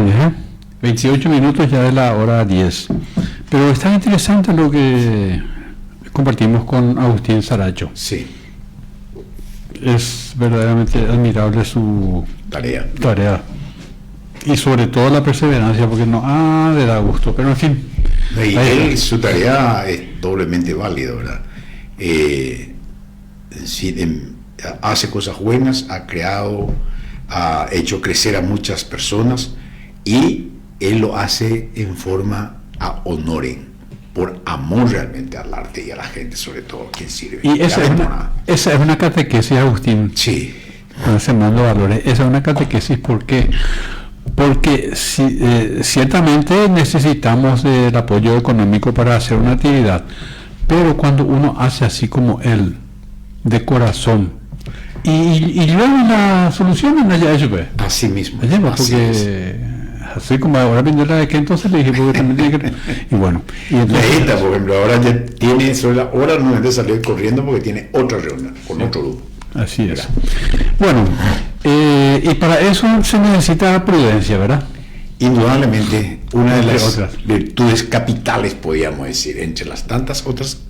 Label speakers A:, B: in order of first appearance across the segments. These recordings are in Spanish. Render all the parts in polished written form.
A: Grande, 28 minutos ya de la hora 10. Pero está interesante lo que compartimos con Agustín Saracho.
B: Sí.
A: Es verdaderamente admirable su tarea. Y sobre todo la perseverancia, porque no le da gusto, pero en fin.
B: Y su tarea es doblemente válida, ¿verdad? Hace cosas buenas, ha hecho crecer a muchas personas, y él lo hace en forma a honoren, por amor realmente al arte y a la gente, sobre todo quien sirve.
A: Y esa es una catequesis, Agustín.
B: Sí.
A: Con Sembrando Valores. Esa es una catequesis porque ciertamente necesitamos el apoyo económico para hacer una actividad, pero cuando uno hace así como él, de corazón, y luego la solución en allá eso,
B: así mismo.
A: Así como ahora viendo la de que entonces le dije, porque también tiene que... Y bueno. Y entonces,
B: por ejemplo, ahora ya tiene sobre la hora, no debe salir corriendo porque tiene otra reunión con otro grupo.
A: Así es. Bueno, y para eso se necesita prudencia, ¿verdad?
B: Indudablemente, una de las virtudes capitales, podríamos decir, entre las tantas otras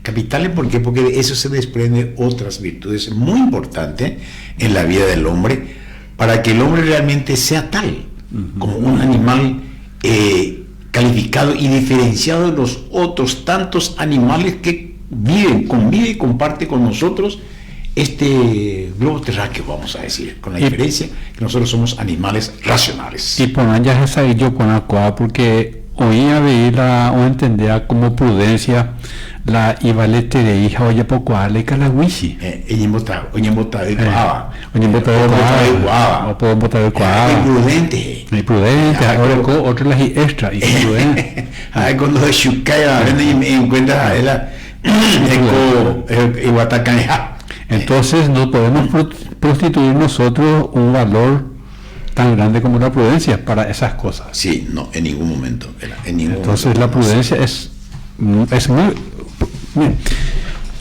B: capitales. ¿Por qué? Porque de eso se desprenden otras virtudes muy importantes en la vida del hombre, para que el hombre realmente sea tal, como un animal calificado y diferenciado de los otros tantos animales que convive y comparte con nosotros este globo terráqueo, vamos a decir, con la diferencia que nosotros somos animales racionales.
A: Y por allá es ahí yo con la cual, porque oía veía o entendía como prudencia la ibalete de hija oye poco ale calawishi.
B: Oñembota de guava.
A: O puedo botar de guava. Imprudente. Ahora otro las extra. Imprudente.
B: Cuando de Shukaya encuentra ella Iguatacaneja.
A: Entonces no podemos prostituir nosotros un valor tan grande como la prudencia para esas cosas.
B: Sí, no, en ningún momento.
A: Entonces la prudencia es muy...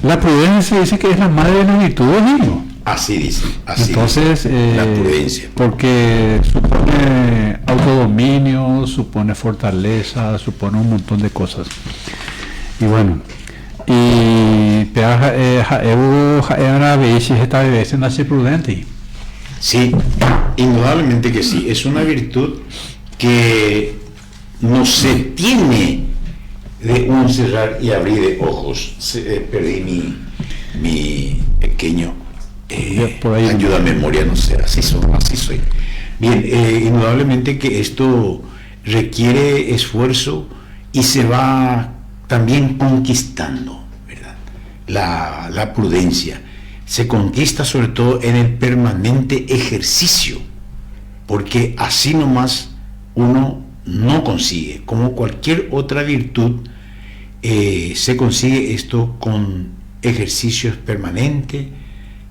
A: La prudencia se dice que es la madre de las virtudes, mismo.
B: Así dice.
A: Entonces,
B: la prudencia.
A: Porque supone autodominio, supone fortaleza, supone un montón de cosas. Y bueno, nace prudente.
B: Sí, indudablemente que sí. Es una virtud que no se tiene de un cerrar y abrir de ojos. Perdí mi pequeño ayuda a memoria, no sé, así soy. Bien, indudablemente que esto requiere esfuerzo y se va también conquistando, ¿verdad? La prudencia se conquista sobre todo en el permanente ejercicio, porque así nomás uno no consigue, como cualquier otra virtud, se consigue esto con ejercicios permanentes,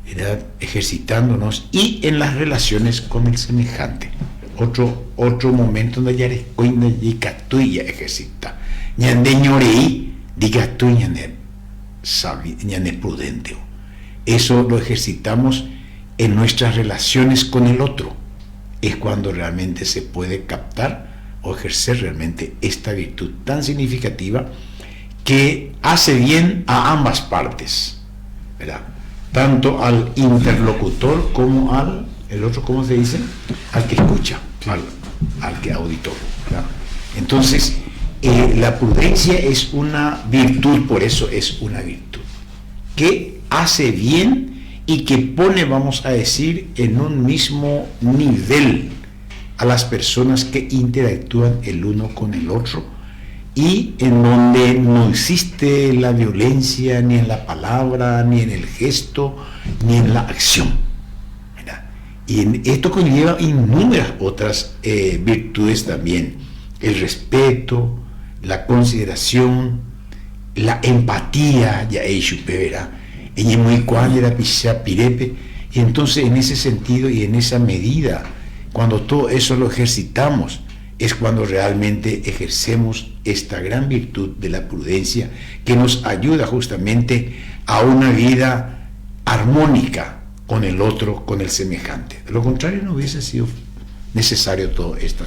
B: ¿verdad? Ejercitándonos y en las relaciones con el semejante. Otro momento donde ya eres ya ejercita. Ñande ñorei, diga tú ñande prudente. Eso lo ejercitamos en nuestras relaciones con el otro. Es cuando realmente se puede captar o ejercer realmente esta virtud tan significativa que hace bien a ambas partes, ¿verdad? Tanto al interlocutor como el otro, ¿cómo se dice? Al que escucha, sí. al que auditor, ¿verdad? Entonces, la prudencia es una virtud, por eso es una virtud, que hace bien y que pone, vamos a decir, en un mismo nivel a las personas que interactúan el uno con el otro, y en donde no existe la violencia ni en la palabra, ni en el gesto, ni en la acción, ¿verdad? Y esto conlleva innumerables otras virtudes también: el respeto, la consideración, la empatía, ya ¿verdad? Y entonces, en ese sentido y en esa medida, cuando todo eso lo ejercitamos, es cuando realmente ejercemos esta gran virtud de la prudencia, que nos ayuda justamente a una vida armónica con el otro, con el semejante. De lo contrario, no hubiese sido necesario todo esto.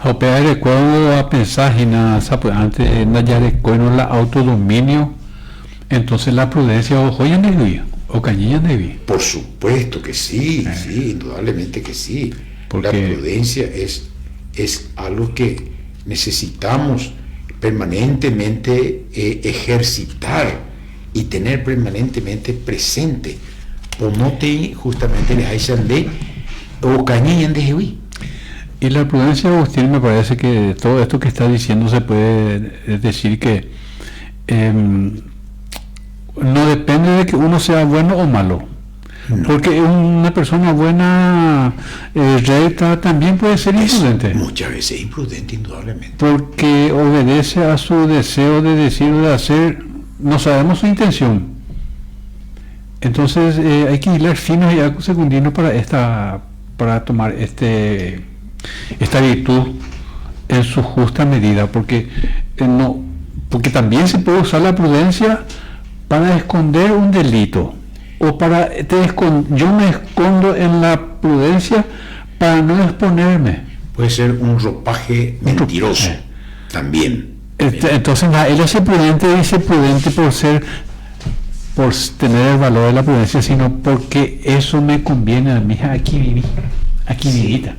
A: Opera recuerdo a pensar en antes ya recuerdo la autodominio, entonces la prudencia o joya nevi o cañilla nevi.
B: Por supuesto que sí, sí, indudablemente que sí. Porque la prudencia es algo que necesitamos permanentemente ejercitar y tener permanentemente presente. O no te justamente le hayan de o cañilla de Jehová.
A: Y la prudencia, Agustín, me parece que todo esto que está diciendo se puede decir que no depende de que uno sea bueno o malo. No. Porque una persona buena, recta, también puede ser imprudente.
B: Muchas veces imprudente, indudablemente.
A: Porque obedece a su deseo de decir o de hacer, no sabemos su intención. Entonces hay que hilar finos y algo secundino para tomar esta virtud en su justa medida, porque también se puede usar la prudencia para esconder un delito, o yo me escondo en la prudencia para no exponerme.
B: Puede ser un ropaje mentiroso también.
A: Entonces él hace prudente, dice prudente por tener el valor de la prudencia, sino porque eso me conviene a mí. Aquí viví, aquí vivita.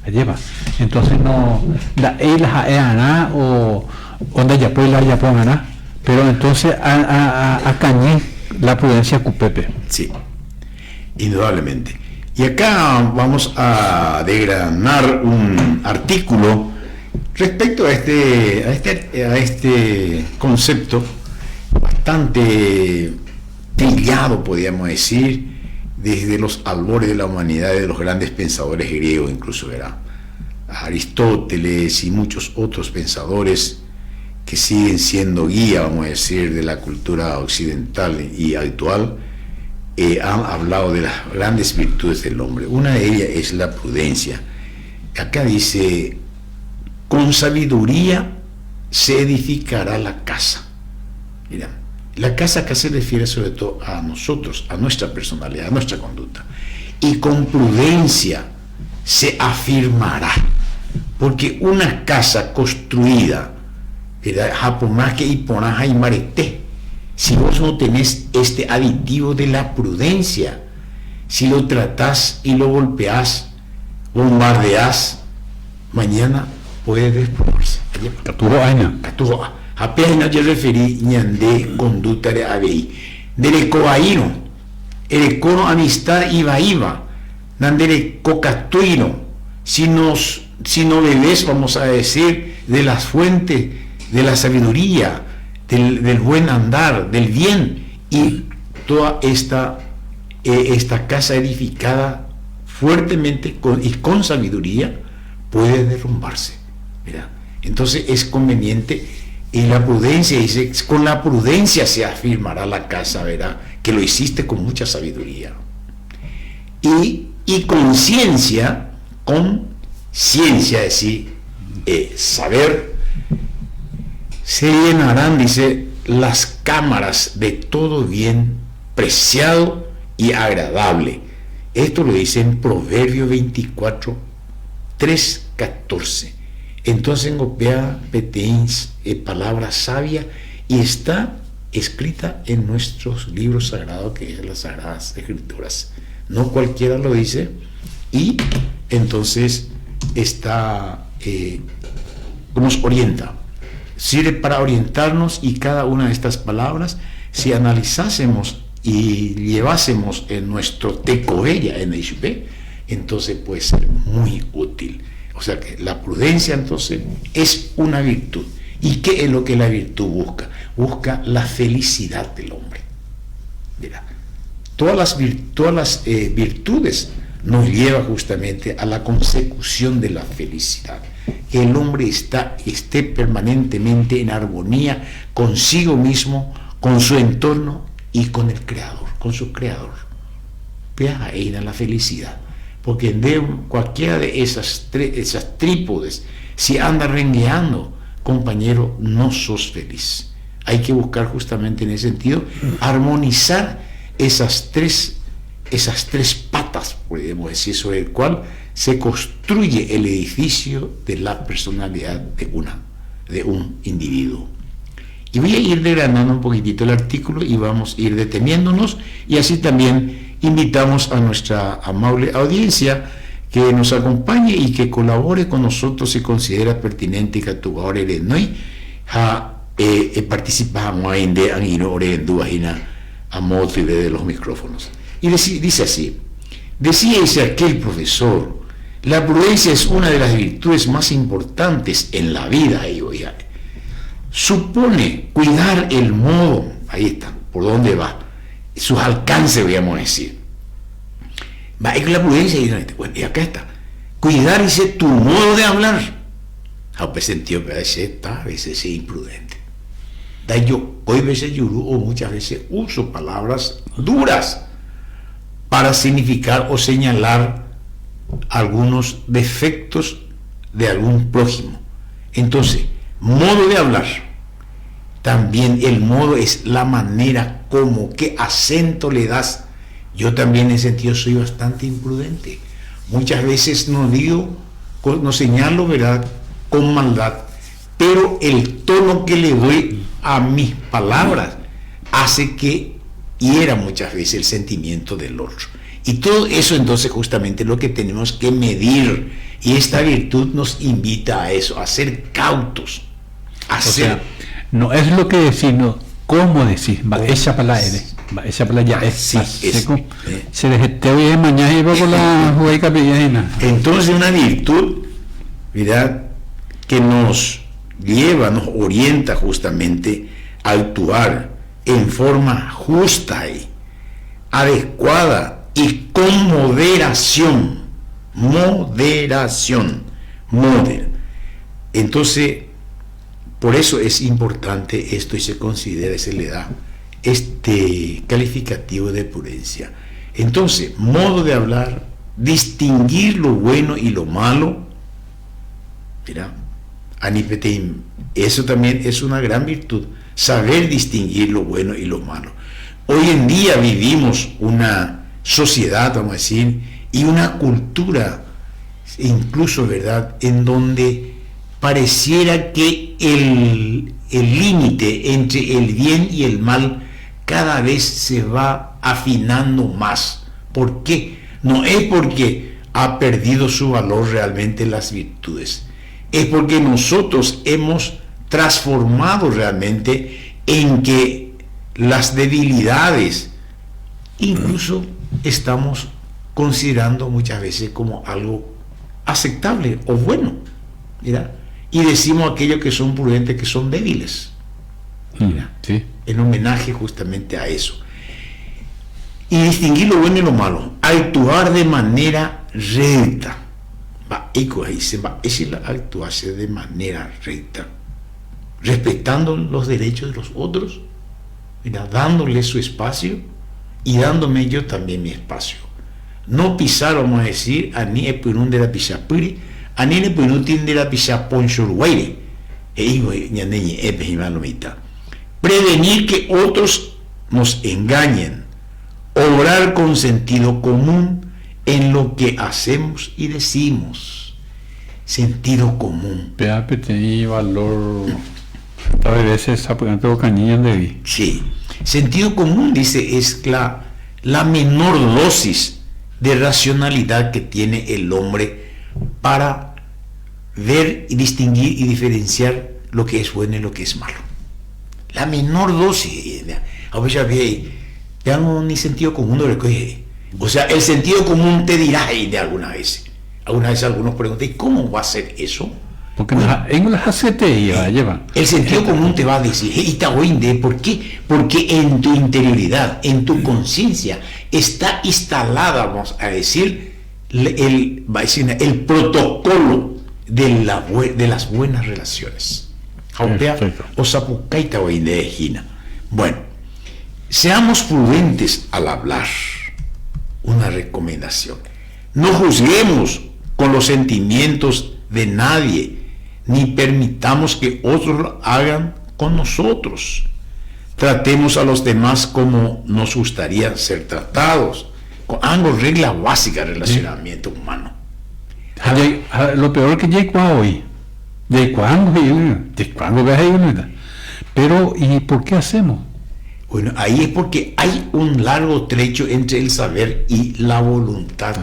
A: Lleva. Entonces no la ana o onda ya pues la ya pongan, pero entonces a cañé la prudencia cupepe.
B: Sí, indudablemente. Y acá vamos a desgranar un artículo respecto a este concepto bastante trillado, podríamos decir, desde los albores de la humanidad, de los grandes pensadores griegos, incluso era Aristóteles y muchos otros pensadores que siguen siendo guía, vamos a decir, de la cultura occidental y actual, han hablado de las grandes virtudes del hombre. Una de ellas es la prudencia. Acá dice, con sabiduría se edificará la casa. Mira, la casa acá se refiere sobre todo a nosotros, a nuestra personalidad, a nuestra conducta. Y con prudencia se afirmará. Porque una casa construida, japonaje y ponaja y marete, si vos no tenés este aditivo de la prudencia, si lo tratás y lo golpeás, bombardeás, mañana puede desplomarse. Apenas yo referí ñandé conducta de abei. Dere coaíno, erecono amistad iba, nandere cocatuino. Si no bebés, vamos a decir, de las fuentes de la sabiduría, del buen andar, del bien, y toda esta casa edificada fuertemente y con sabiduría puede derrumbarse. ¿Verdad? Entonces es conveniente, y la prudencia dice, con la prudencia se afirmará la casa, ¿verdad? Que lo hiciste con mucha sabiduría. Y con ciencia, es decir, saber, se llenarán, dice, las cámaras de todo bien preciado y agradable. Esto lo dice en Proverbio 24, 3, 14. Entonces en Opea Peteins, palabra sabia, y está escrita en nuestros libros sagrados, que es las Sagradas Escrituras. No cualquiera lo dice, y entonces nos orienta. Sirve para orientarnos, y cada una de estas palabras, si analizásemos y llevásemos en nuestro tecoella en HP, entonces puede ser muy útil. O sea que la prudencia entonces es una virtud. ¿Y qué es lo que la virtud busca? Busca la felicidad del hombre. Mira, todas las virtudes nos llevan justamente a la consecución de la felicidad. Que el hombre esté permanentemente en armonía consigo mismo, con su entorno y con el Creador, con su Creador. Vea ahí la felicidad. Porque de cualquiera de esas trípodes, si anda rengueando, compañero, no sos feliz. Hay que buscar justamente en ese sentido armonizar esas tres patas, podemos decir, sobre el cual se construye el edificio de la personalidad de un individuo. Y voy a ir desgranando un poquitito el artículo y vamos a ir deteniéndonos, y así también invitamos a nuestra amable audiencia que nos acompañe y que colabore con nosotros si considera pertinente que tu ahora eres no participamos en de angino ore en duajina a modo de los micrófonos. Y dice así: decía ese aquel profesor, la prudencia es una de las virtudes más importantes en la vida. Supone cuidar el modo, ahí está, por dónde va, sus alcances, voy a decir. Va, es la prudencia, y acá está, cuidar, dice, tu modo de hablar. A veces sentido que a veces es imprudente. Yo hoy veces yuru o muchas veces uso palabras duras para significar o señalar algunos defectos de algún prójimo. Entonces, modo de hablar. También el modo es la manera como, qué acento le das. Yo también en ese sentido soy bastante imprudente. Muchas veces no digo, no señalo, ¿verdad?, con maldad, pero el tono que le doy a mis palabras hace que hiera muchas veces el sentimiento del otro. Y todo eso entonces justamente es lo que tenemos que medir, y esta virtud nos invita a eso, a ser cautos.
A: O sea, no es lo que decir, no, cómo decir, esa palabra esa palabra ya es seco, se dejete hoy de mañana y va con la juega capillana.
B: Entonces una virtud, ¿verdad?, que nos lleva, nos orienta justamente a actuar en forma justa y adecuada y con moderación. Entonces, por eso es importante esto, y se considera, se le da este calificativo de prudencia. Entonces, modo de hablar, distinguir lo bueno y lo malo. Mira, Anipeteim, eso también es una gran virtud, saber distinguir lo bueno y lo malo. Hoy en día vivimos una sociedad, vamos a decir, y una cultura, incluso, ¿verdad?, en donde pareciera que el límite entre el bien y el mal cada vez se va afinando más. ¿Por qué? No es porque ha perdido su valor realmente las virtudes, es porque nosotros hemos transformado realmente en que las debilidades incluso estamos considerando muchas veces como algo aceptable o bueno, ¿mira? Y decimos aquellos que son prudentes que son débiles, ¿mira?
A: Sí.
B: En homenaje justamente a eso. Y distinguir lo bueno y lo malo, actuar de manera recta. Es actuarse de manera recta, respetando los derechos de los otros, mira, dándole su espacio y dándome yo también mi espacio. No pisar, vamos a decir, a ni epurún de la pisapuri, a ni epurún de la pisaponchurguaire, prevenir que otros nos engañen, obrar con sentido común en lo que hacemos y decimos. Sentido común.
A: Tenía valor. A veces apagando cañillas de vi.
B: Sí. Sentido común, dice, es la menor dosis de racionalidad que tiene el hombre para ver y distinguir y diferenciar lo que es bueno y lo que es malo. La menor dosis. A veces ya no ni sentido común lo recoge. O sea, el sentido común te dirá de alguna vez. Algunas veces algunos preguntan, ¿y cómo va a ser eso?
A: Porque en las aceite lleva.
B: El sentido común te va a decir, ¿por qué? Porque en tu interioridad, en tu conciencia, está instalada, vamos a decir, el protocolo de las buenas relaciones. Bueno, seamos prudentes al hablar. Una recomendación: no juzguemos con los sentimientos de nadie, ni permitamos que otros lo hagan con nosotros. Tratemos a los demás como nos gustaría ser tratados, con algo regla básica de relacionamiento humano.
A: Lo peor que llegó hoy. ¿De cuándo? ¿De cuándo ves ahí? Pero, ¿y por qué hacemos?
B: Bueno, ahí es porque hay un largo trecho entre el saber y la voluntad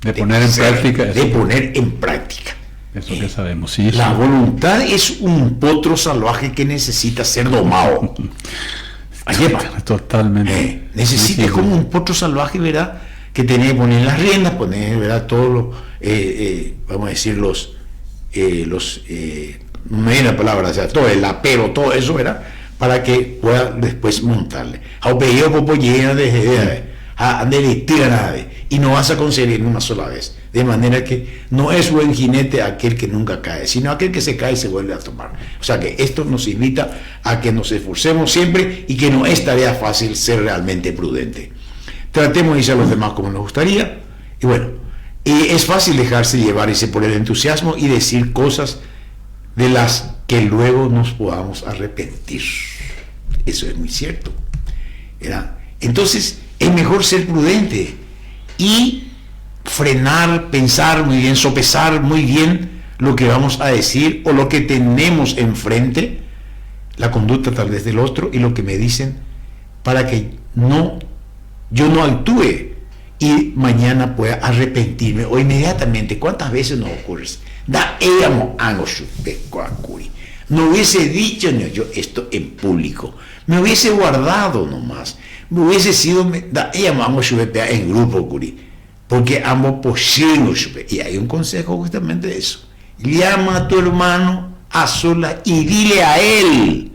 A: de poner en práctica.
B: De poner en práctica.
A: Eso que sabemos, sí.
B: La voluntad es un potro salvaje que necesita ser domado.
A: Totalmente.
B: Necesita, es como un potro salvaje, ¿verdad? Que tiene que poner las riendas, poner, ¿verdad? Todos los, vamos a decir, no me viene la palabra, o sea, todo el apero, todo eso, ¿verdad? Para que pueda después montarle. Y no vas a conseguir una sola vez. De manera que no es buen jinete aquel que nunca cae, sino aquel que se cae y se vuelve a tomar. O sea que esto nos invita a que nos esforcemos siempre y que no es tarea fácil ser realmente prudente. Tratemos de irse a los demás como nos gustaría. Y bueno, es fácil dejarse llevar por el entusiasmo y decir cosas de las que luego nos podamos arrepentir. Eso es muy cierto, ¿verdad? Entonces es mejor ser prudente y frenar, pensar muy bien, sopesar muy bien lo que vamos a decir o lo que tenemos enfrente, la conducta tal vez del otro y lo que me dicen, para que yo no actúe y mañana pueda arrepentirme o inmediatamente. ¿Cuántas veces nos ocurre? No hubiese dicho yo esto en público, me hubiese guardado nomás, me hubiese sido en grupo, porque ambos posibles. Y hay un consejo justamente de eso: llama a tu hermano a solas y dile a él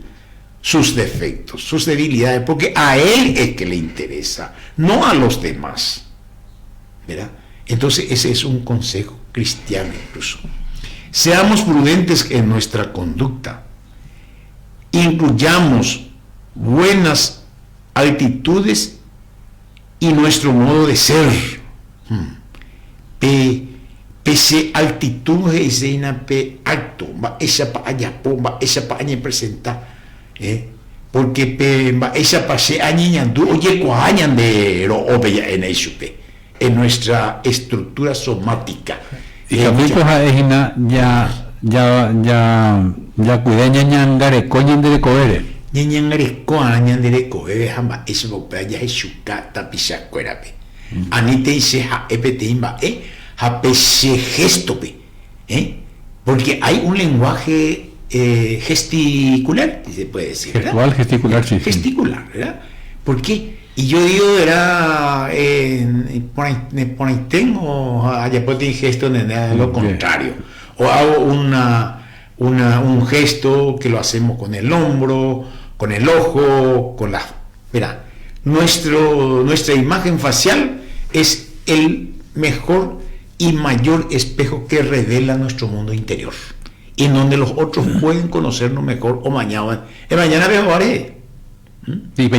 B: sus defectos, sus debilidades, porque a él es que le interesa, no a los demás, ¿verdad? Entonces ese es un consejo cristiano incluso. Seamos prudentes en nuestra conducta, incluyamos buenas actitudes y nuestro modo de ser. Pese actitud es acto, esa pa allá pomba, esa pa añe presenta, porque esa pa se añiñandu oye coañan de lo obeya en en nuestra estructura somática.
A: Y también ya cuidé ñañangare coñen de coere.
B: Ñañangare coañan de coere jamba ese bopa ya es chuka tapisa cuerape. Anite dice epetimba, pese gesto, porque hay un lenguaje gesticular, se puede decir, ¿verdad?
A: Gestual, gesticular, sí.
B: Gesticular, ¿verdad? ¿Por qué? Y yo digo, era por ahí tengo allá por ti gesto de lo contrario, o hago un gesto que lo hacemos con el hombro, con el ojo, con la... Mira, nuestra imagen facial es el mejor y mayor espejo que revela nuestro mundo interior, y en donde los otros pueden conocernos mejor o mañana veo haré.
A: Sí,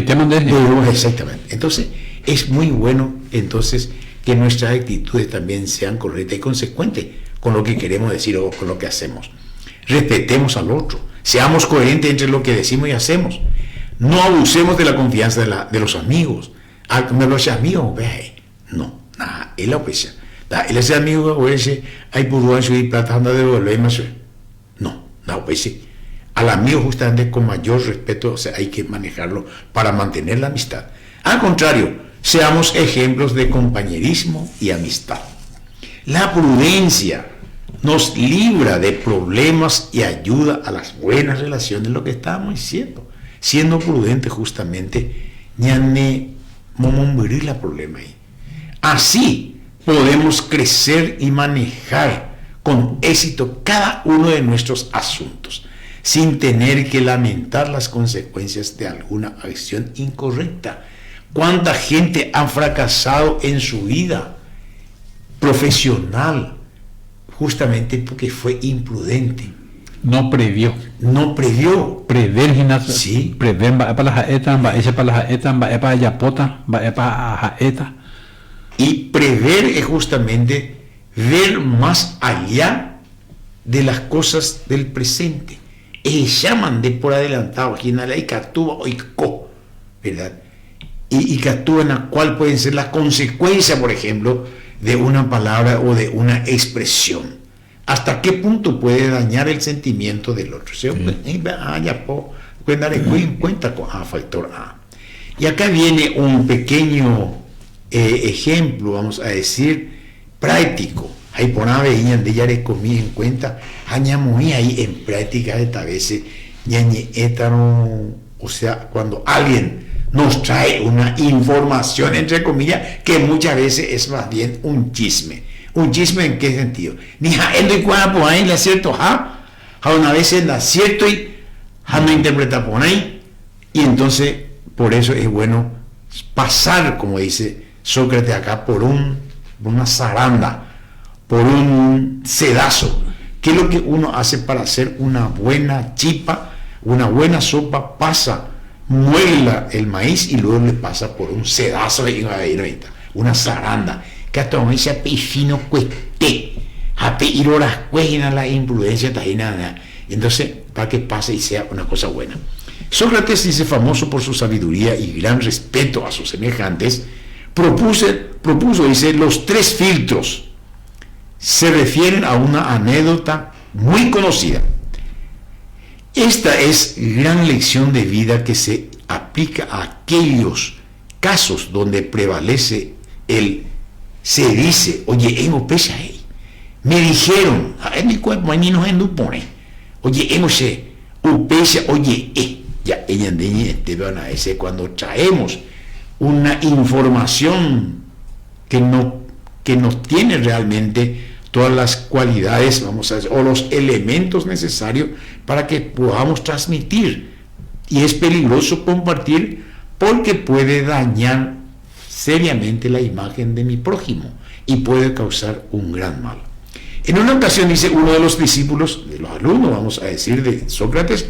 B: exactamente. Entonces es muy bueno entonces que nuestras actitudes también sean correctas y consecuentes con lo que queremos decir o con lo que hacemos. Respetemos al otro, seamos coherentes entre lo que decimos y hacemos. No abusemos de la confianza de los amigos. Me lo hace amigo, no, nada, él lo pesa. Él es amigo, o ese hay por y plata anda de devolver más. No, pues al amigo justamente con mayor respeto, o sea, hay que manejarlo para mantener la amistad. Al contrario, seamos ejemplos de compañerismo y amistad. La prudencia nos libra de problemas y ayuda a las buenas relaciones, lo que estábamos diciendo. Siendo prudente justamente, ñane momombirir la problema ahí. Así podemos crecer y manejar con éxito cada uno de nuestros asuntos, sin tener que lamentar las consecuencias de alguna acción incorrecta. ¿Cuánta gente ha fracasado en su vida profesional justamente porque fue imprudente?
A: No previó. Prever gimnasio.
B: Sí.
A: Prever va para las etas, va ese para las etas, va para yapota, va para eta.
B: Y prever es justamente ver más allá de las cosas del presente. Llaman de por adelantado, y catúa o ¿verdad? Y catúa en la cual pueden ser las consecuencias, por ejemplo, de una palabra o de una expresión. ¿Hasta qué punto puede dañar el sentimiento del otro? Cuenta con factor A. Y acá viene un pequeño ejemplo, vamos a decir, práctico. Ahí por una vez de ya le comí en cuenta, muy ahí en práctica esta vez, o sea, cuando alguien nos trae una información, entre comillas, que muchas veces es más bien un chisme. ¿Un chisme en qué sentido? Ni él cuando por ahí le acierto, una vez es acierto y no interpreta por ahí, y entonces por eso es bueno pasar, como dice Sócrates acá, por una zaranda, por un sedazo. ¿Qué es lo que uno hace para hacer una buena chipa, una buena sopa? Muela el maíz y luego le pasa por un sedazo de una zaranda. Que hasta donde se fino cueste, ape ir horas cuestan la imprudencia tajina. Entonces, para que pase y sea una cosa buena. Sócrates, dice, famoso por su sabiduría y gran respeto a sus semejantes, propuso, dice, los 3 filtros. Se refieren a una anécdota muy conocida. Esta es gran lección de vida que se aplica a aquellos casos donde prevalece se dice, oye, me dijeron, en mi cuerpo, a mí no se pone, oye, oye, ya, ella van a decir, cuando traemos una información que nos tiene realmente todas las cualidades, vamos a decir, o los elementos necesarios para que podamos transmitir. Y es peligroso compartir porque puede dañar seriamente la imagen de mi prójimo y puede causar un gran mal. En una ocasión, dice uno de los discípulos, de los alumnos, vamos a decir, de Sócrates,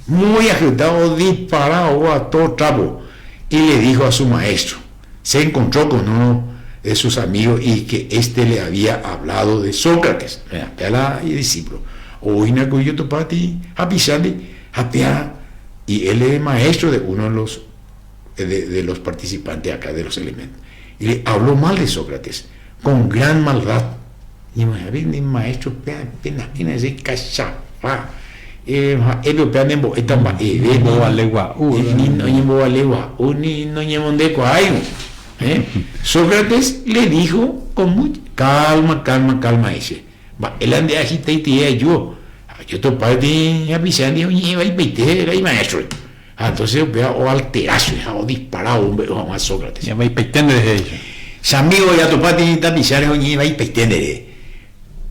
B: muy agitado, disparado a todo trapo, y le dijo a su maestro, se encontró con uno de sus amigos y que éste le había hablado de Sócrates, el discípulo, y él es maestro de uno de los participantes acá, de los elementos, y le habló mal de Sócrates, con gran maldad. Y maestro, Sócrates le dijo con mucha calma ese. Él ande agita y te yo topa de avisar de y peite maestro. Entonces o alterazo, o disparado a Sócrates.
A: Ya va a peitender de ellos.
B: Amigo ya topa de avisar y peitender.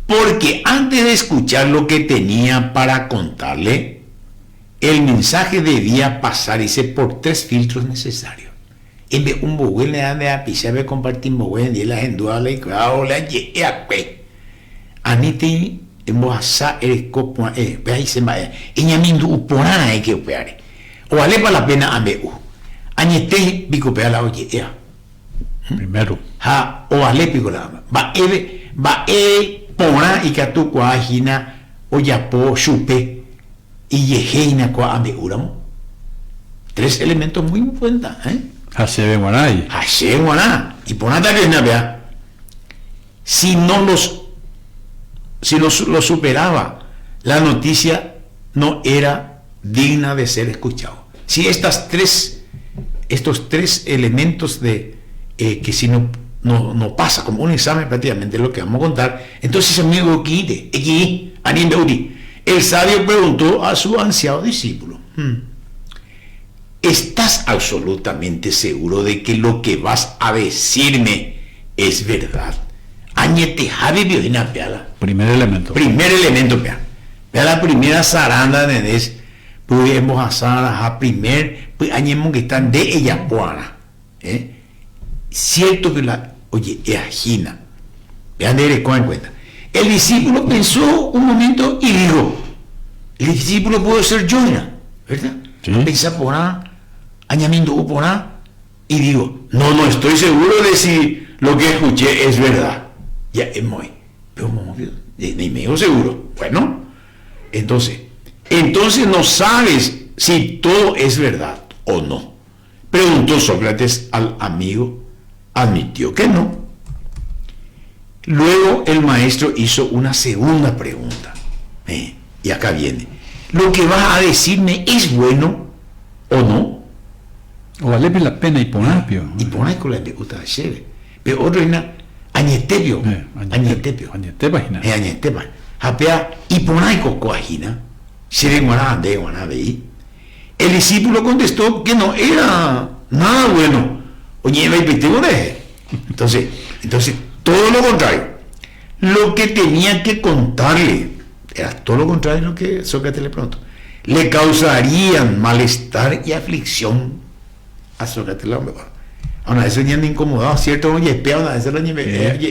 B: Porque antes de escuchar lo que tenía para contarle, el mensaje debía pasar por 3 filtros necesarios. En vez un boguel le dan de apisar de compartir boguel y la gente le claro la llega anite en boasa el copo ahí se va eñamindo upona hay que operar o vale para la pena ambeu añete pico pea la oye
A: primero
B: o vale pico la va pona y que tu cuajina o ya po chupe y yejeina cua ambeuramo 3 elementos muy en cuenta
A: Hasebe Guaray.
B: Y por nada que vea, si los superaba, la noticia no era digna de ser escuchado. Si estos 3 elementos de que si no pasa como un examen prácticamente lo que vamos a contar, entonces amigo el sabio preguntó a su anciano discípulo, ¿estás absolutamente seguro de que lo que vas a decirme es verdad?
A: Primer elemento.
B: Vea la primera zaranda de podemos hacer a primer, pues añemos que están de ella puana. Cierto que agina. Vean de en cuenta. El discípulo pensó un momento y dijo, el discípulo puede ser yo, ¿verdad?
A: Sí.
B: Pensa por añadiendo por y digo, no estoy seguro de si lo que escuché es verdad. Ya es muy, pero ni medio seguro. Bueno, entonces no sabes si todo es verdad o no. Preguntó Sócrates al amigo, admitió que no. Luego el maestro hizo una segunda pregunta. Y acá viene. ¿Lo que vas a decirme es bueno o no?
A: O vale la pena y poner, pio.
B: Y poner con la de uta chévere. Pero otro es añetepio. Añetepio.
A: Añetepagina.
B: Añetepa. Hapea y poner con coagina. Se ve guaná de guaná veí. El discípulo contestó que no era nada bueno. Oye, me pide. Entonces, todo lo contrario. Lo que tenía que contarle era todo lo contrario de lo que Sócrates le preguntó. Le causarían malestar y aflicción a Sócrates. Ahora, eso ya me incomodaba, ¿cierto? Oye, una vez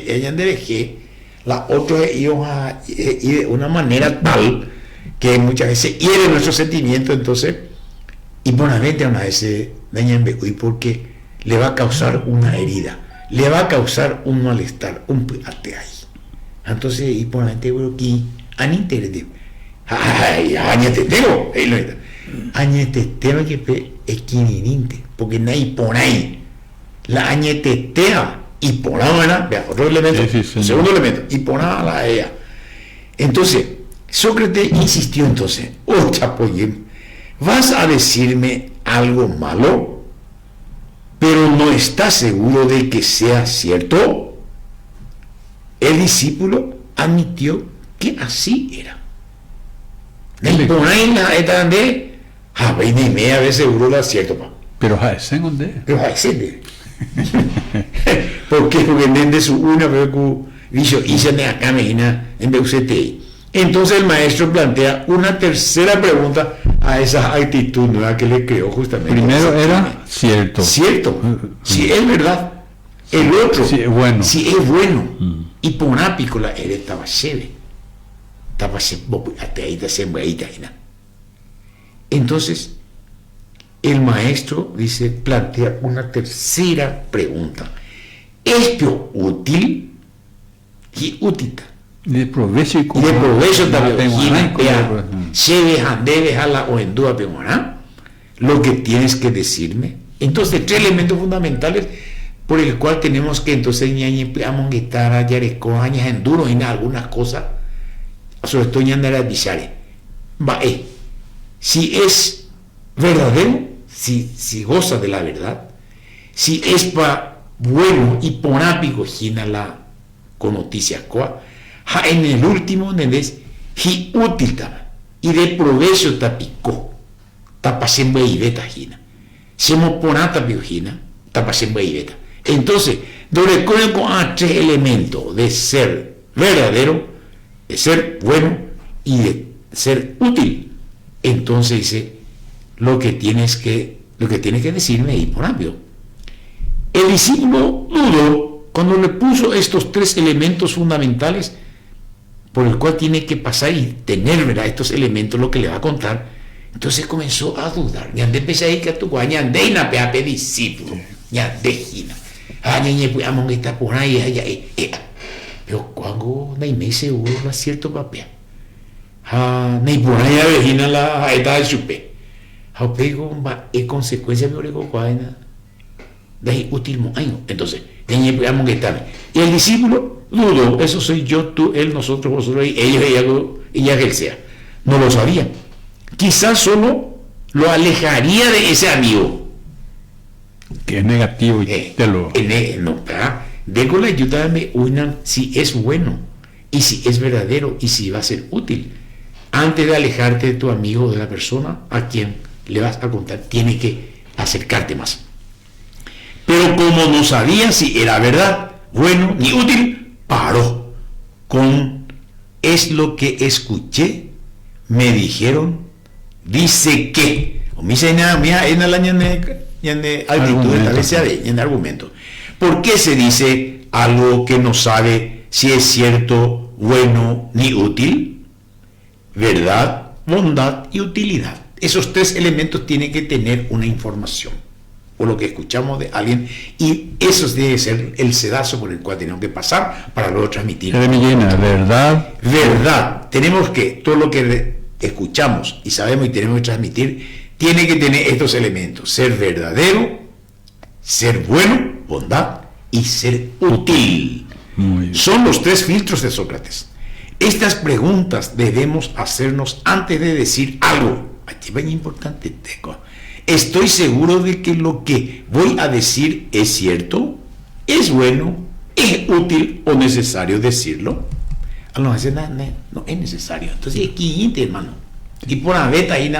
B: ella enderejé, la otra iba de una manera tal que muchas veces hiere nuestros sentimientos, entonces, y bonamente una vez porque le va a causar una herida, le va a causar un malestar, un ate ahí. Entonces, y bonamente, aquí, aninterede. Ay, añeteteo, añeteteo que es quinininte, porque no hay por ahí. La añetetea y por ahora, vea, otro elemento, segundo elemento, y por ahora la ella. Entonces, Sócrates insistió entonces, chapoye, vas a decirme algo malo, pero no estás seguro de que sea cierto. El discípulo admitió que así era. Por ahí la eta de, a veces seguro era cierto, pa.
A: Pero Jaesen, ¿dónde?
B: Pero Jaesen, ¿por qué? Porque de su una vez hizo acá en BUCT. Entonces el maestro plantea una tercera pregunta a esa actitud nueva que le creó justamente.
A: Primero era cierto.
B: Cierto, si es verdad. El otro,
A: si es bueno.
B: Si es bueno. Y por ápico la él estaba chévere. Estaba entonces el maestro dice, plantea una tercera pregunta. ¿Es útil? Y útil.
A: De provecho y
B: de provecho también. Se dejan de dejarla o en duda peguará lo que tienes que decirme. Entonces, tres elementos fundamentales por el cual tenemos que entonces estar años en duro en algunas cosas, sobre todo en la bishare. Si es verdadero, si goza de la verdad, si es bueno y ponápico gina la con noticias en el último ¿entendés? Hi útil y de provecho tapicó tapasen beta gina semo ponata biogina tapasen beta. Entonces donde con tres elementos de ser verdadero, de ser bueno y de ser útil, entonces dice lo que tienes que decirme y por rápido. El discípulo dudó cuando le puso estos tres elementos fundamentales por el cual tiene que pasar y tener, ¿verdad?, estos elementos, lo que le va a contar. Entonces comenzó a dudar. Ñande empecé a ir que tu ñande na pe discípulo, ñande gina. Ñande pues among está por ahí, pero cuando no me seguro la cierto papel. Ni por ahí a vegina la eta de chupe. Pego es consecuencia de lo que cuadra. De útil año. Entonces, y el discípulo dudó, eso soy yo, tú, él, nosotros, vosotros, ellos, ella que él sea. No lo sabía. Quizás solo lo alejaría de ese amigo.
A: Que es negativo y te lo.
B: No, de con la ayuda de una si es bueno, y si es verdadero, y si va a ser útil. Antes de alejarte de tu amigo, de la persona a quien le vas a contar, tiene que acercarte más. Pero como no sabía si era verdad, bueno ni útil, paró con es lo que escuché, me dijeron, dice que, o me dice nada, mira, en la actitud, esta vez sea de argumento. ¿Por qué se dice algo que no sabe si es cierto, bueno ni útil? Verdad, bondad y utilidad. Esos tres elementos tienen que tener una información, o lo que escuchamos de alguien, y eso debe ser el sedazo por el cual tenemos que pasar para luego transmitir.
A: Verdad.
B: Verdad. Tenemos que, todo lo que escuchamos y sabemos y tenemos que transmitir, tiene que tener estos elementos: ser verdadero, ser bueno, bondad, y ser útil.
A: Muy bien.
B: Son los 3 filtros de Sócrates. Estas preguntas debemos hacernos antes de decir algo. Aquí va importante, Teco. ¿Estoy seguro de que lo que voy a decir es cierto? ¿Es bueno? ¿Es útil o necesario decirlo? No es necesario. Entonces es 500, hermano. Y por la beta ahí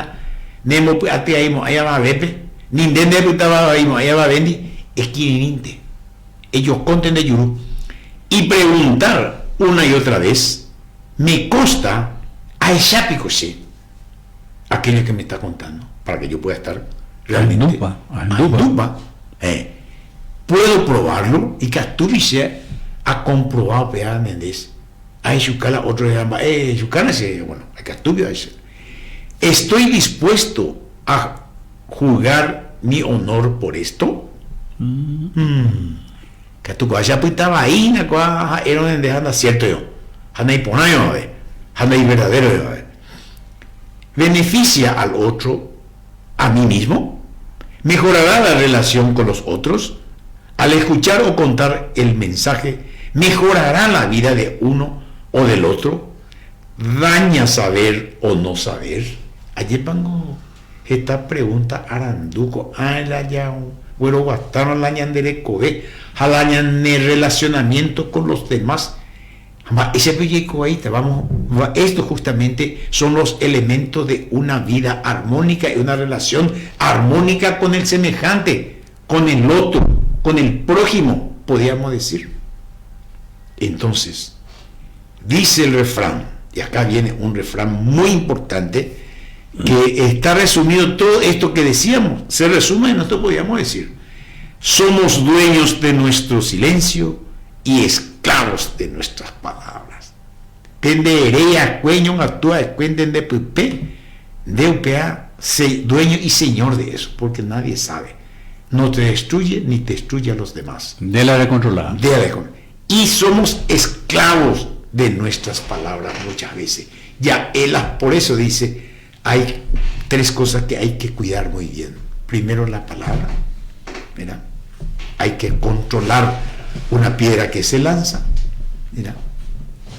B: nemo ate ahí allá va bepe. Nindende putaba ahí allá va vendi. Es 500. Ellos conten de yuru. Y preguntar una y otra vez me consta a Eshapicose, aquello que me está contando, para que yo pueda estar realmente andupa. Puedo probarlo y que Asturice ha comprobado Pea Méndez. A Yucala otro le llama, Yucala se, bueno, hay que Asturias ese. Estoy dispuesto a jugar mi honor por esto. Que tu cosa pues estaba ahí, na cosa era donde anda cierto yo, anda y ponayo, anda y verdadero yo. Beneficia al otro, a mí mismo, mejorará la relación con los otros, al escuchar o contar el mensaje, mejorará la vida de uno o del otro, daña saber o no saber. Ayer pongo esta pregunta aranduco, la ya bueno, guataron la ñandere cobe, jalañan el relacionamiento con los demás. Ese proyecto ahí, vamos, esto justamente son los elementos de una vida armónica y una relación armónica con el semejante, con el otro, con el prójimo, podríamos decir. Entonces, dice el refrán, y acá viene un refrán muy importante, que está resumido todo esto que decíamos, se resume en esto, podríamos decir: somos dueños de nuestro silencio y esclavos de nuestras palabras. Penderea, cueño, actúa, cuenten de pupe, de upea, dueño y señor de eso, porque nadie sabe. No te destruye ni te destruye a los demás.
A: De la controlada.
B: Y somos esclavos de nuestras palabras muchas veces. Ya él por eso dice, hay 3 cosas que hay que cuidar muy bien. Primero, la palabra. Mira, hay que controlar una piedra que se lanza. Mira,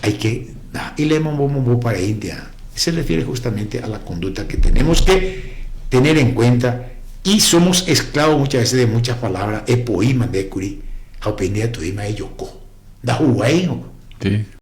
B: hay que... y leemos para India. Se refiere justamente a la conducta que tenemos que tener en cuenta. Y somos esclavos muchas veces de muchas palabras. Epoima de curi, aupenia tuima e yoko. Da huay,
A: Sí.